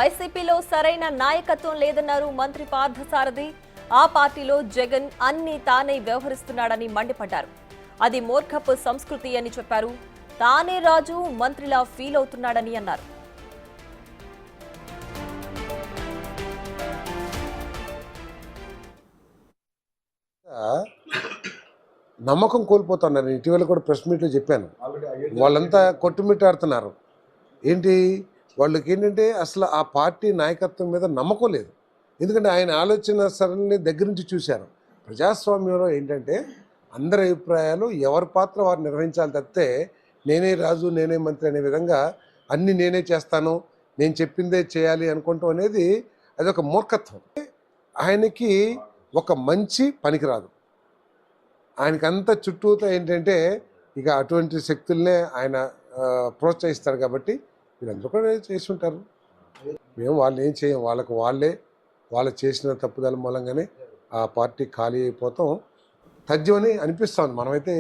వైసీపీలో సరైన నాయకత్వం లేదన్నారు మంత్రి పార్థసారథి. ఆ పార్టీలో జగన్ అన్ని తానే వ్యవహరిస్తున్నాడని మండిపడ్డారు. అది మూర్ఖపు సంస్కృతి అని చెప్పారు. తానే రాజు మంత్రిలా ఫీల్ అవుతున్నాడని అన్నారు. నమ్మకం కోల్పోతున్నారు. ఇటీవల కూడా ప్రెస్ మీట్లో చెప్పాను. వాళ్ళంతా కొట్టుమిట్టాడుతున్నారు. ఏంటి వాళ్ళకి ఏంటంటే అసలు ఆ పార్టీ నాయకత్వం మీద నమ్మకం లేదు. ఎందుకంటే ఆయన ఆలోచన సరళిని దగ్గర నుంచి చూశారు. ప్రజాస్వామ్యంలో ఏంటంటే అందరి అభిప్రాయాలు ఎవరి పాత్ర వారు నిర్వహించాలి తప్పితే నేనే రాజు నేనే మంత్రి అనే విధంగా అన్నీ నేనే చేస్తాను, నేను చెప్పిందే చేయాలి అనుకుంటాం అనేది అదొక మూర్ఖత్వం. ఆయనకి ఒక మంచి పనికిరాదు. ఆయనకంతా చుట్టూతో ఏంటంటే ఇక అటువంటి శక్తుల్నే ఆయన ప్రోత్సహిస్తారు. కాబట్టి వీళ్ళందరూ కూడా చేసి ఉంటారు. మేము వాళ్ళు ఏం చేయం. వాళ్ళు చేసిన తప్పుదల మూలంగానే ఆ పార్టీ ఖాళీ అయిపోతాం తథ్యమని అనిపిస్తుంది. మనమైతే